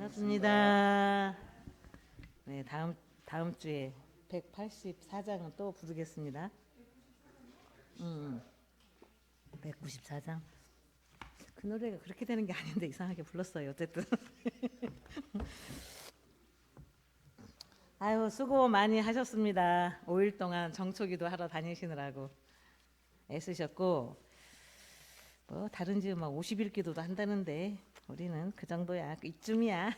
반갑습니다. 네, 다음 주에 184장은 또 부르겠습니다. 194장. 그 노래가 그렇게 되는 게 아닌데 이상하게 불렀어요. 어쨌든. 아유, 수고 많이 하셨습니다. 5일 동안 정초기도 하러 다니시느라고 애쓰셨고, 뭐 다른 집은 막 50일 기도도 한다는데 우리는 그 정도야. 이쯤이야.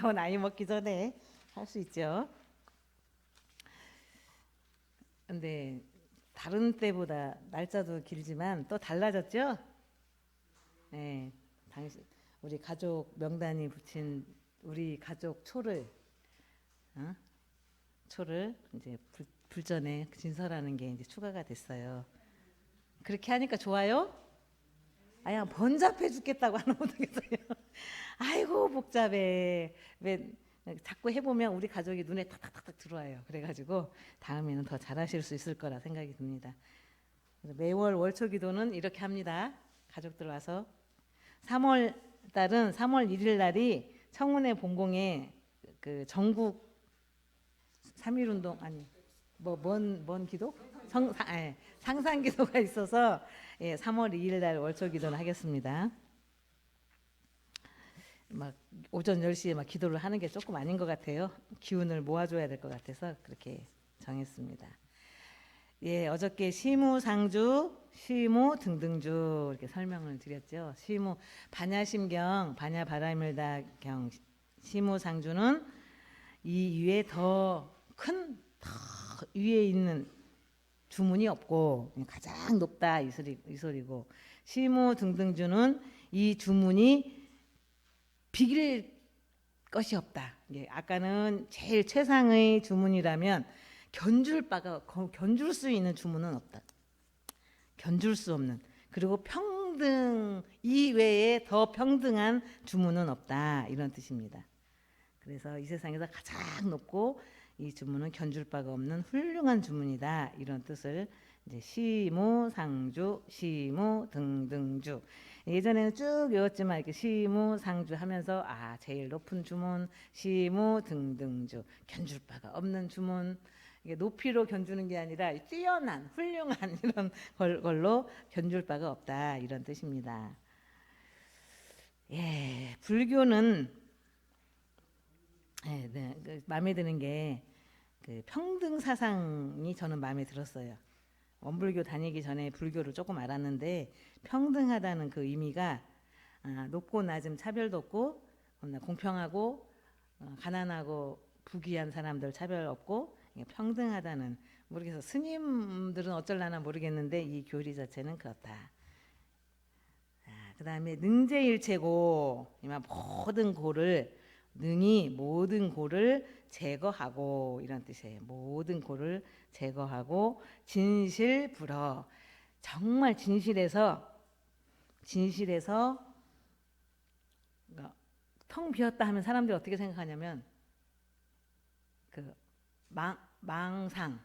더 나이 먹기 전에 할 수 있죠. 근데 다른 때보다 날짜도 길지만 또 달라졌죠? 네, 당신 우리 가족 명단이 붙인 우리 가족 초를 어? 초를 이제 불전에 진설하는 게 이제 추가가 됐어요. 그렇게 하니까 좋아요? 아야 번잡해 죽겠다고 하는 못하겠어요. 아이고 복잡해. 왜 자꾸 해보면 우리 가족이 눈에 탁탁탁탁 들어와요. 그래가지고 다음에는 더 잘하실 수 있을 거라 생각이 듭니다. 매월 월초 기도는 이렇게 합니다. 가족들 와서 3월 달은 3월 1일 날이 청운회 본공에 그 전국 3.1 운동 아니 뭔 기도? 상상 기도가 있어서 3월 2일 날 월초 기도를 하겠습니다. 막 오전 10시에 막 기도를 하는 게 조금 아닌 것 같아요. 기운을 모아줘야 될 것 같아서 그렇게 정했습니다. 예, 어저께 시무상주, 시무 등등주 이렇게 설명을 드렸죠. 시무 반야심경, 반야바라밀다경, 시무상주는 이 위에 더 위에 있는 주문이 없고 가장 높다 이 소리고, 시무 등등주는 이 주문이 비길 것이 없다. 아까는 제일 최상의 주문이라면 견줄 수 있는 주문은 없다. 견줄 수 없는. 그리고 평등 이외에 더 평등한 주문은 없다. 이런 뜻입니다. 그래서 이 세상에서 가장 높고 이 주문은 견줄 바가 없는 훌륭한 주문이다. 이런 뜻을 이제 시무상주, 시무등등주. 예전에는 쭉 외웠지만 이렇게 시무상주 하면서 제일 높은 주문, 시무등등주, 견줄 바가 없는 주문. 이게 높이로 견주는 게 아니라 뛰어난, 훌륭한 이런 걸로 견줄 바가 없다. 이런 뜻입니다. 예, 불교는 마음에 드는 게 그 평등 사상이 저는 마음에 들었어요. 원불교 다니기 전에 불교를 조금 알았는데 평등하다는 그 의미가 높고 낮음 차별도 없고 공평하고 가난하고 부귀한 사람들 차별 없고 평등하다는, 모르겠어. 스님들은 어쩔라나 모르겠는데 이 교리 자체는 그렇다. 그 다음에 능제일체고, 모든 고를 능히 모든 고를 제거하고 이런 뜻이에요. 모든 고를 제거하고 진실불허, 정말 진실해서 텅 비었다 하면 사람들이 어떻게 생각하냐면 그 망상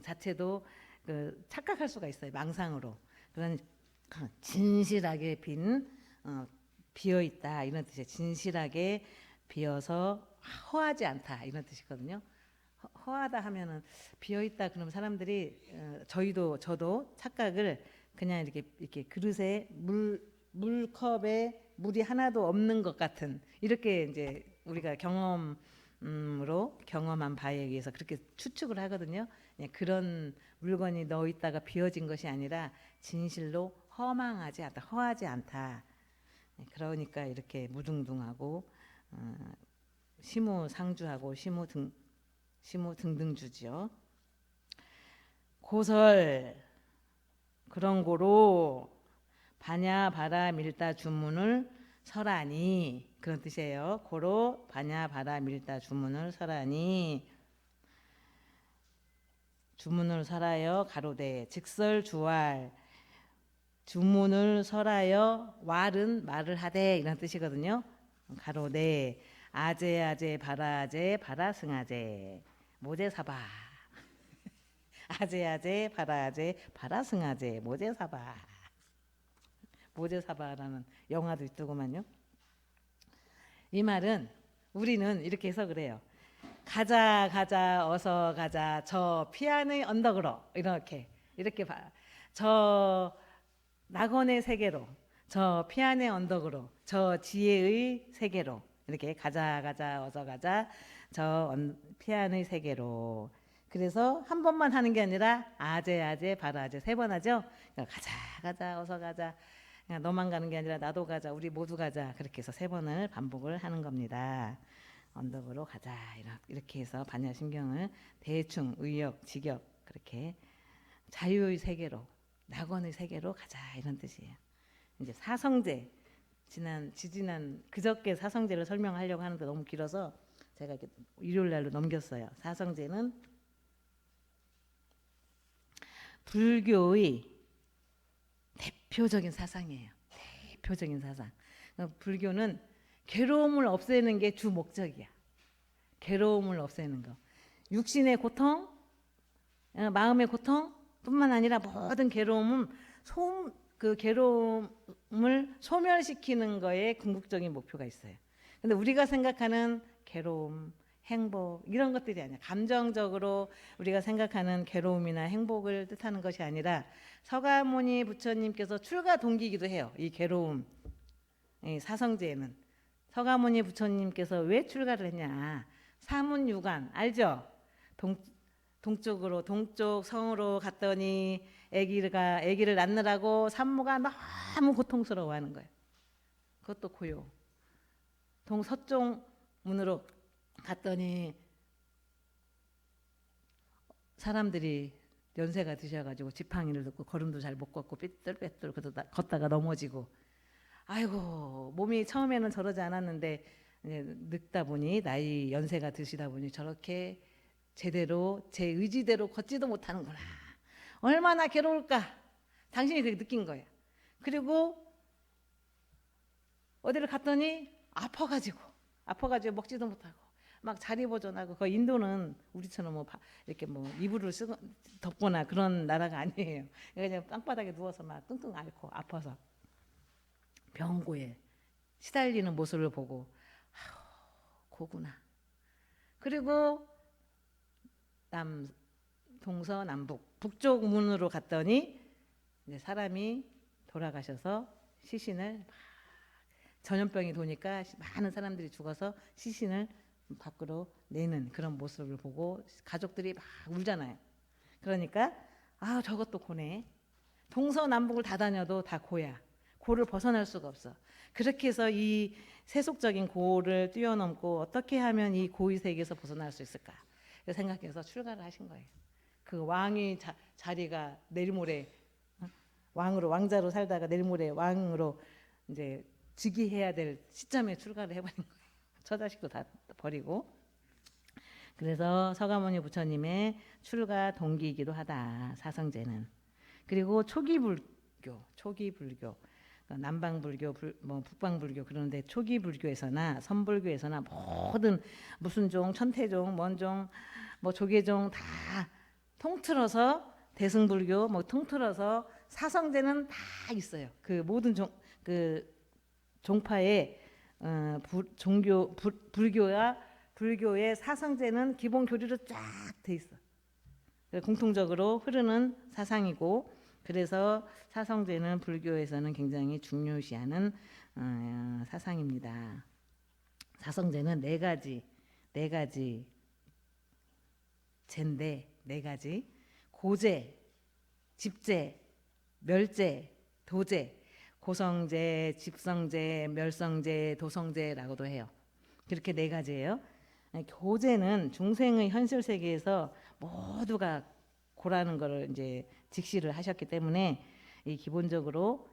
자체도 그 착각할 수가 있어요. 망상으로. 그런 진실하게 비어 있다 이런 뜻이에요. 진실하게 비어서 허하지 않다 이런 뜻이거든요. 허하다 하면은 비어 있다 그러면 사람들이 저도 착각을 그냥 이렇게 그릇에 물컵에 물이 하나도 없는 것 같은, 이렇게 이제 우리가 경험으로 경험한 바에 의해서 그렇게 추측을 하거든요. 그런 물건이 넣어 있다가 비어진 것이 아니라 진실로 허망하지 않다, 허하지 않다. 그러니까 이렇게 무등등하고 시무상주하고 시무등등주지요. 고설 그런 고로 반야바라밀다 주문을 설하니, 그런 뜻이에요. 고로 반야바라밀다 주문을 설하니, 주문을 설하여 가로되 직설주왈, 주문을 설하여 왈은 말을 하되 이런 뜻이거든요. 가로되 아제아제 바라아제 바라승아제 모제사바 아제아제 바라아제 바라승아제 모제사바. 모제사바라는 영화도 있더구만요. 이 말은 우리는 이렇게 해석을 해요. 가자 가자 어서 가자 저 피안의 언덕으로 이렇게 봐. 저 낙원의 세계로 저 피안의 언덕으로 저 지혜의 세계로 이렇게 가자 가자 어서 가자 저 피안의 세계로. 그래서 한 번만 하는 게 아니라 아재 아재 바로 아재 3번 하죠. 그러니까 가자 가자 어서 가자. 그냥 너만 가는 게 아니라 나도 가자 우리 모두 가자. 그렇게 해서 3번을 반복을 하는 겁니다. 언덕으로 가자 이렇게 해서 반야심경을 대충 의역 직역 그렇게 자유의 세계로 낙원의 세계로 가자 이런 뜻이에요. 이제 사성제 지지난 그저께 사성제를 설명하려고 하는데 너무 길어서 제가 이렇게 일요일 날로 넘겼어요. 사성제는 불교의 대표적인 사상이에요. 대표적인 사상. 불교는 괴로움을 없애는 게 주 목적이야. 괴로움을 없애는 거. 육신의 고통, 마음의 고통뿐만 아니라 모든 괴로움은 그 괴로움을 소멸시키는 거에 궁극적인 목표가 있어요. 근데 우리가 생각하는 괴로움, 행복 이런 것들이 아니야. 감정적으로 우리가 생각하는 괴로움이나 행복을 뜻하는 것이 아니라 서가모니 부처님께서 출가 동기이기도 해요. 이 괴로움, 이 사성제에는 서가모니 부처님께서 왜 출가를 했냐? 사문유관 알죠? 동쪽으로 동쪽 성으로 갔더니 아기를 낳느라고 산모가 너무 고통스러워하는 거예요. 그것도 고요. 동서쪽 문으로 갔더니 사람들이 연세가 드셔가지고 지팡이를 듣고 걸음도 잘 못 걷고 삐뚤빼뚤 걷다가 넘어지고 아이고 몸이 처음에는 저러지 않았는데 늙다 보니 나이 연세가 드시다 보니 저렇게 제대로 제 의지대로 걷지도 못하는구나. 얼마나 괴로울까. 당신이 그렇게 느낀 거예요. 그리고 어디를 갔더니 아파가지고 먹지도 못하고 막 자리 보존하고. 그 인도는 우리처럼 이렇게 이불을 덮거나 그런 나라가 아니에요. 그냥 땅바닥에 누워서 막 끙끙 앓고 아파서 병고에 시달리는 모습을 보고 고구나. 그리고 동서남북 북쪽 문으로 갔더니 이제 사람이 돌아가셔서 시신을 전염병이 도니까 많은 사람들이 죽어서 시신을 밖으로 내는 그런 모습을 보고 가족들이 막 울잖아요. 그러니까 저것도 고네. 동서남북을 다 다녀도 다 고야. 고를 벗어날 수가 없어. 그렇게 해서 이 세속적인 고를 뛰어넘고 어떻게 하면 이 고의 세계에서 벗어날 수 있을까 생각해서 출가를 하신 거예요. 그 왕의 자리가 내일 모레 왕자로 살다가 내일 모레 왕으로 이제 즉위해야 될 시점에 출가를 해버린 거예요. 처자식도 다 버리고. 그래서 서가모니 부처님의 출가 동기이기도 하다. 사성제는. 그리고 초기 불교 남방불교, 북방불교 그런데 초기 불교에서나 선불교에서나 모든 무슨 종, 천태종, 뭔종, 조계종 다 통틀어서 대승불교 통틀어서 사성제는 다 있어요. 그 모든 종파의 불교의 사성제는 기본 교리로 쫙 돼 있어. 공통적으로 흐르는 사상이고. 그래서 사성제는 불교에서는 굉장히 중요시하는 사상입니다. 사성제는 네 가지 제인데, 4가지 고제, 집제, 멸제, 도제, 고성제, 집성제, 멸성제, 도성제라고도 해요. 그렇게 4가지예요. 고제는 중생의 현실 세계에서 모두가 고라는 것을 이제 직시를 하셨기 때문에 이 기본적으로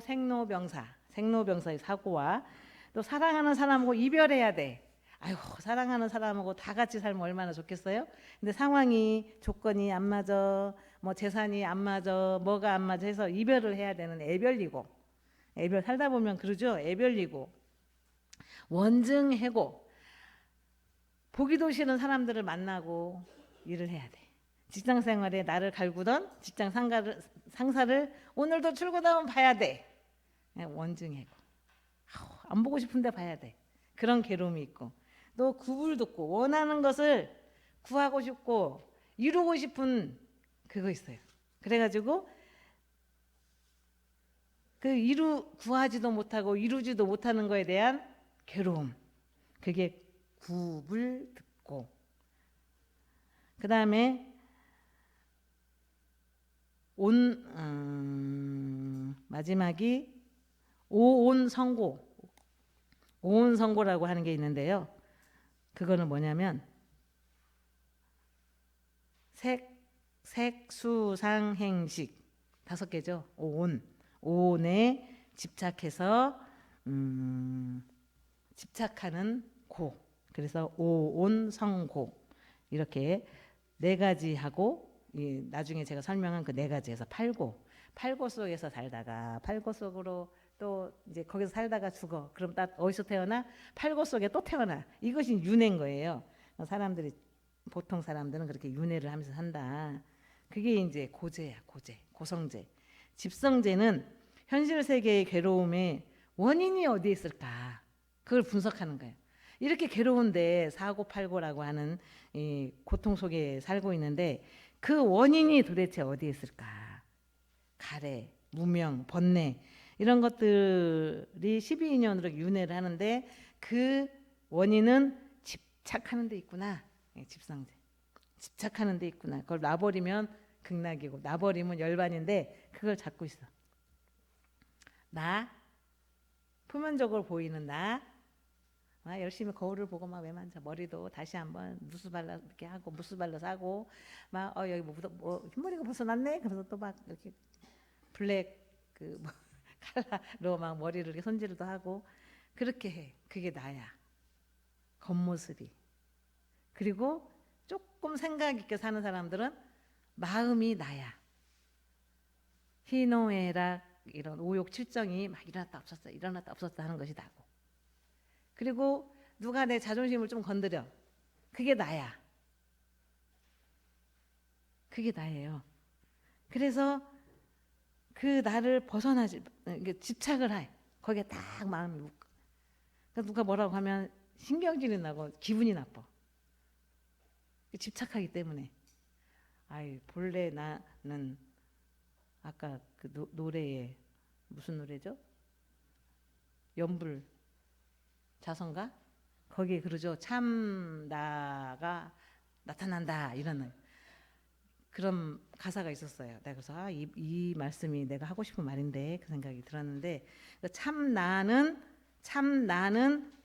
생로병사의 사고와 또 사랑하는 사람하고 이별해야 돼. 아이고 사랑하는 사람하고 다 같이 살면 얼마나 좋겠어요. 근데 상황이 조건이 안 맞아, 재산이 안 맞아, 뭐가 안 맞아 해서 이별을 해야 되는 애별이고. 애별 살다 보면 그러죠. 애별이고 원증해고 보기도 싫은 사람들을 만나고 일을 해야 돼. 직장 생활에 나를 갈구던 직장 상사를 오늘도 출근하면 봐야 돼. 원증해고 안 보고 싶은데 봐야 돼. 그런 괴로움이 있고, 또 구불돋고 원하는 것을 구하고 싶고 이루고 싶은 그거 있어요. 그래가지고 구하지도 못하고 이루지도 못하는 거에 대한 괴로움, 그게 구불듣고. 그 다음에 마지막이 오온성고. 오온성고라고 하는 게 있는데요. 그거는 뭐냐면 색수상행식 5개죠. 오온에 집착해서 집착하는 고. 그래서 오온성고. 이렇게 4가지 하고, 나중에 제가 설명한 그 4가지에서 팔고 속에서 살다가 팔고 속으로 또 이제 거기서 살다가 죽어. 그럼 딱 어디서 태어나? 팔고 속에 또 태어나. 이것이 윤회인 거예요. 사람들이, 보통 사람들은 그렇게 윤회를 하면서 산다. 그게 이제 고재야. 고성재. 집성재는 현실 세계의 괴로움의 원인이 어디에 있을까? 그걸 분석하는 거예요. 이렇게 괴로운데 사고팔고라고 하는 이 고통 속에 살고 있는데 그 원인이 도대체 어디에 있을까? 가래, 무명, 번뇌 이런 것들이 12인연으로 윤회를 하는데 그 원인은 집착하는 데 있구나. 집성재. 집착하는 데 있구나. 그걸 놔버리면 극락이고 놔버리면 열반인데 그걸 잡고 있어. 나, 표면적으로 보이는 나, 열심히 거울을 보고 막 왜 만져, 머리도 다시 한번 무스 발라 이렇게 하고 무스 발라서 하고 막 여기 뭐 흰머리가 벌써 났네. 그래서 또 막 이렇게 블랙 칼라로 막 머리를 이렇게 손질도 하고 그렇게 해. 그게 나야. 겉모습이. 그리고 조금 생각 있게 사는 사람들은 마음이 나야. 희노애락 이런 오욕칠정이 막 일어났다 없었다 하는 것이 나고. 그리고 누가 내 자존심을 좀 건드려. 그게 나야. 그게 나예요. 그래서 그 나를 벗어나지, 집착을 해. 거기에 딱 마음이 묵고. 그러니까 누가 뭐라고 하면 신경질이 나고 기분이 나빠. 집착하기 때문에. 본래 나는 아까 그 노래에 무슨 노래죠? 연불 자선가? 거기에 그러죠. 참 나가 나타난다 이런 그런 가사가 있었어요. 내가 그래서 이 말씀이 내가 하고 싶은 말인데 그 생각이 들었는데 참 나는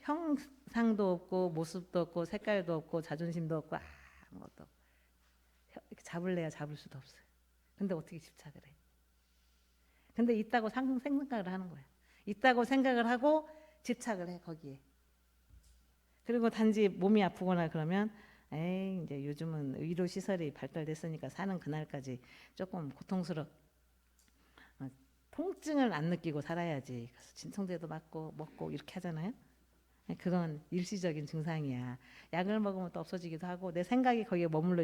형상도 없고 모습도 없고 색깔도 없고 자존심도 없고 아무것도 없고 이렇게 잡을래야 잡을 수도 없어요. 근데 어떻게 집착을 해? 근데 있다고 생각을 하는 거야. 있다고 생각을 하고 집착을 해 거기에. 그리고 단지 몸이 아프거나 그러면 이제 요즘은 의료 시설이 발달됐으니까 사는 그날까지 조금 통증을 안 느끼고 살아야지. 그래서 진통제도 맞고 먹고 이렇게 하잖아요. 그건 일시적인 증상이야. 약을 먹으면 또 없어지기도 하고 내 생각이 거기에 머물러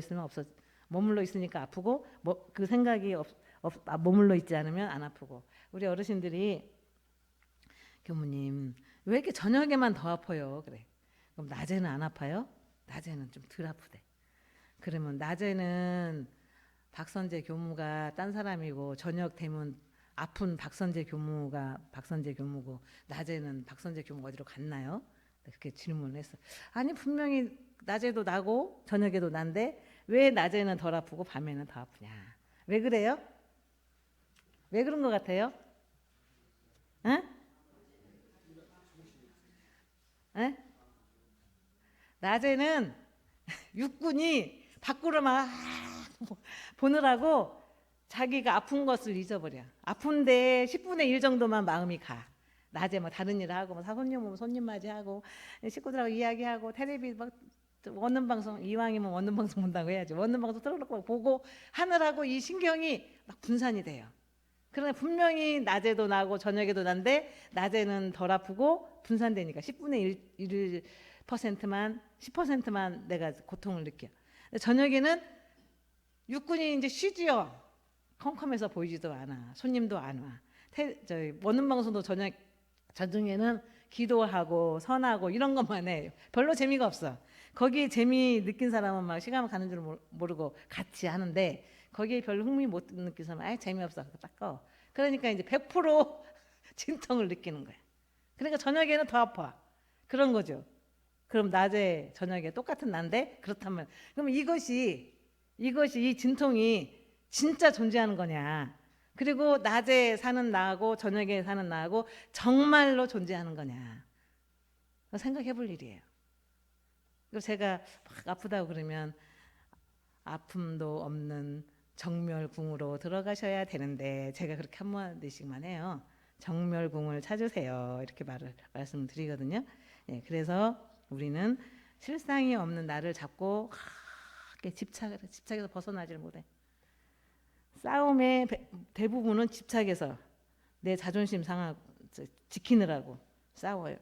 있으니까 아프고 그 생각이 머물러 있지 않으면 안 아프고. 우리 어르신들이 교무님 왜 이렇게 저녁에만 더 아파요? 그래. 그럼 낮에는 안 아파요? 낮에는 좀 덜 아프대. 그러면 낮에는 박선재 교무가 딴 사람이고 저녁 되면 아픈 박선재 교무고 낮에는 박선재 교무가 어디로 갔나요? 그렇게 질문을 했어. 아니 분명히 낮에도 나고 저녁에도 난데 왜 낮에는 덜 아프고 밤에는 더 아프냐? 왜 그래요? 왜 그런 것 같아요? 응? 응? 낮에는 육군이 밖으로 막 보느라고 자기가 아픈 것을 잊어버려. 아픈데 10분의 1 정도만 마음이 가. 낮에 뭐 다른 일을 하고 뭐 사손님 오면 손님 맞이하고 식구들하고 이야기하고 텔레비 막 원는 방송 이왕이면 원는 방송 본다고 해야지. 원는 방송 틀어놓고 보고 하느라고 이 신경이 막 분산이 돼요. 그러나 분명히 낮에도 나고 저녁에도 난데 낮에는 덜 아프고 분산되니까 10분의 1%만 10%만 내가 고통을 느껴. 저녁에는 육군이 이제 쉬지요. 컴컴해서 보이지도 않아. 손님도 안 와. 저희 원음 방송도 저녁에는 기도하고 선하고 이런 것만 해. 별로 재미가 없어. 거기에 재미 느낀 사람은 막 시간 가는 줄 모르고 같이 하는데 거기에 별로 흥미 못 느낀 사람은 아 재미없어. 닦아. 그러니까 이제 100% 진통을 느끼는 거야. 그러니까 저녁에는 더 아파. 그런 거죠. 그럼 낮에 저녁에 똑같은 난데 그렇다면 그럼 이것이 이 진통이 진짜 존재하는 거냐? 그리고 낮에 사는 나하고 저녁에 사는 나하고 정말로 존재하는 거냐? 생각해 볼 일이에요. 그리고 제가 막 아프다고 그러면 아픔도 없는 정멸궁으로 들어가셔야 되는데 제가 그렇게 한마디씩만 해요. 정멸궁을 찾으세요. 이렇게 말씀드리거든요. 예, 그래서 우리는 실상이 없는 나를 잡고 집착에서 벗어나질 못해. 싸움의 대부분은 집착에서 내 자존심 상하고 지키느라고 싸워요.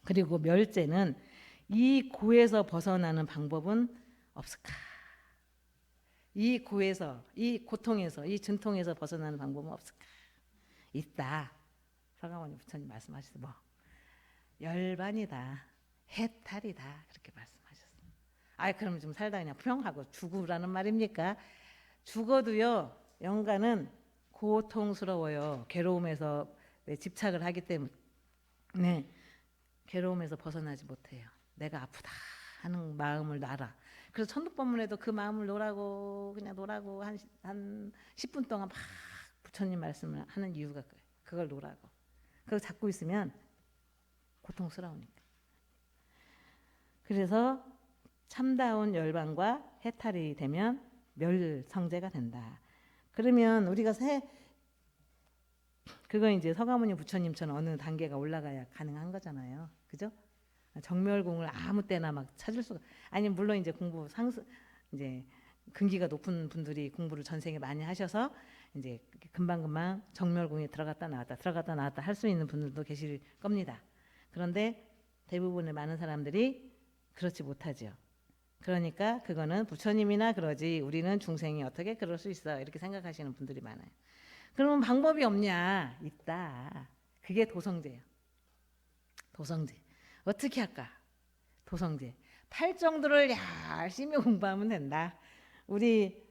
그리고 멸제는 이 고에서 벗어나는 방법은 없을까? 이 고에서, 이 고통에서, 이 진통에서 벗어나는 방법은 없을까? 있다. 서가모니 부처님 말씀하셨어요. 뭐 열반이다, 해탈이다 그렇게 말씀하셨어요. 아, 그럼 좀 살다 그냥 평하고 죽으라는 말입니까? 죽어도요, 영가는 고통스러워요. 괴로움에서 집착을 하기 때문에 괴로움에서 벗어나지 못해요. 내가 아프다 하는 마음을 놔라. 그래서 천도법문에도 그 마음을 놓으라고 그냥 놓으라고 한 10분 동안 막 부처님 말씀을 하는 이유가 그걸 놓으라고. 그걸 잡고 있으면 고통스러우니까. 그래서 참다운 열반과 해탈이 되면 멸성제가 된다. 그러면 우리가 그거 이제 서가모니 부처님처럼 어느 단계가 올라가야 가능한 거잖아요. 그죠? 정멸궁을 아무 때나 막 찾을 수가 아니 물론 이제 공부 이제 근기가 높은 분들이 공부를 전생에 많이 하셔서 이제 금방금방 정멸궁에 들어갔다 나왔다 할 수 있는 분들도 계실 겁니다. 그런데 대부분의 많은 사람들이 그렇지 못하죠. 그러니까 그거는 부처님이나 그러지 우리는 중생이 어떻게 그럴 수 있어 이렇게 생각하시는 분들이 많아요. 그러면 방법이 없냐? 있다. 그게 도성제예요. 도성제. 어떻게 할까? 도성제. 팔정도를 열심히 공부하면 된다. 우리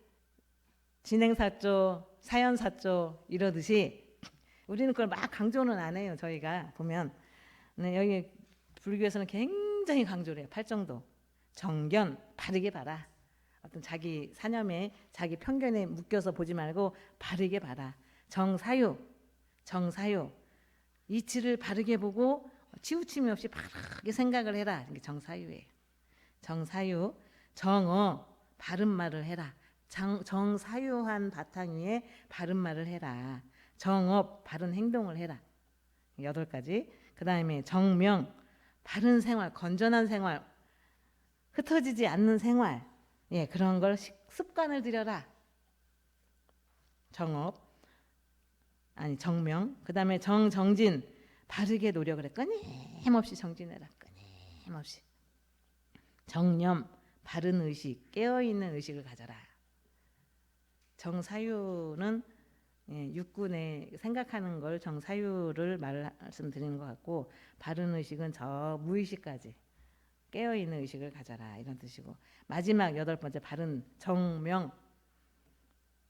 진행사조, 사연사조 이러듯이 우리는 그걸 막 강조는 안 해요. 저희가 보면 여기 불교에서는 굉장히 강조를 해요. 팔정도. 정견 바르게 봐라. 어떤 자기 사념에 자기 편견에 묶여서 보지 말고 바르게 봐라. 정사유 이치를 바르게 보고 치우침이 없이 바르게 생각을 해라. 이게 정사유예요. 정사유 정어 바른 말을 해라. 정사유한 바탕 위에 바른 말을 해라. 정업 바른 행동을 해라. 8가지. 그 다음에 정명 바른 생활 건전한 생활 흩어지지 않는 생활 예, 그런 걸 습관을 들여라. 정업 아니 정명 그 다음에 정진 바르게 노력을 해. 끊임없이 정진해라. 끊임없이. 정념 바른 의식 깨어있는 의식을 가져라. 정사유는 육군에 생각하는 걸 정사유를 말씀드리는 것 같고 바른 의식은 저 무의식까지 깨어있는 의식을 가져라 이런 뜻이고 마지막 8번째 바른 정명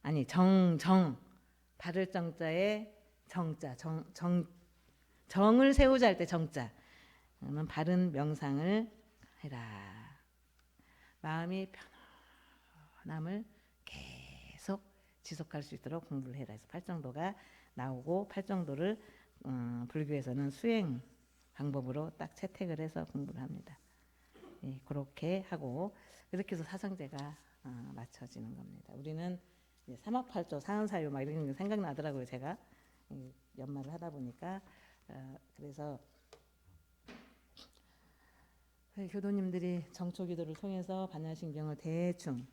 아니 정정 바를 정자에 정자 정을 세우자 할 때 정자 그러면 바른 명상을 해라. 마음이 편안함을 계속 지속할 수 있도록 공부를 해라. 그래서 팔정도가 나오고 팔정도를 불교에서는 수행 방법으로 딱 채택을 해서 공부를 합니다. 예, 그렇게 하고 이렇게 해서 사성제가 맞춰지는 겁니다. 우리는 삼합팔조 사은사유 막 이런 게 생각나더라고요. 제가 연말을 하다 보니까 그래서 교도님들이 정초기도를 통해서 반야신경을 대충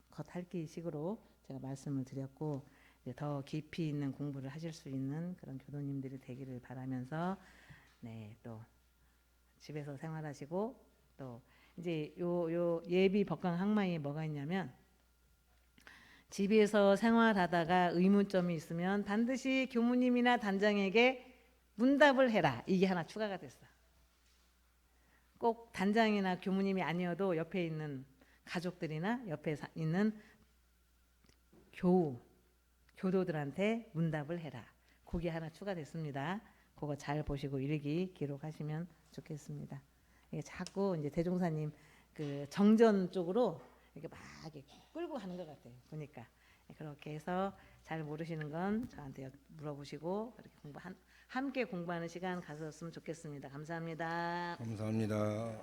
겉핥기식으로 제가 말씀을 드렸고 더 깊이 있는 공부를 하실 수 있는 그런 교도님들이 되기를 바라면서 또 집에서 생활하시고 또 이제 요 예비 법강 항마에 뭐가 있냐면 집에서 생활하다가 의문점이 있으면 반드시 교무님이나 단장에게 문답을 해라. 이게 하나 추가가 됐어. 꼭 단장이나 교무님이 아니어도 옆에 있는 가족들이나 옆에 있는 교도들한테 문답을 해라. 그게 하나 추가됐습니다. 그거 잘 보시고 일기 기록하시면 좋겠습니다. 이게 자꾸 이제 대종사님 그 정전 쪽으로 이렇게 막 이렇게 끌고 가는 것 같아요. 보니까 그렇게 해서 잘 모르시는 건 저한테 물어보시고 이렇게 함께 공부하는 시간 가졌으면 좋겠습니다. 감사합니다. 감사합니다.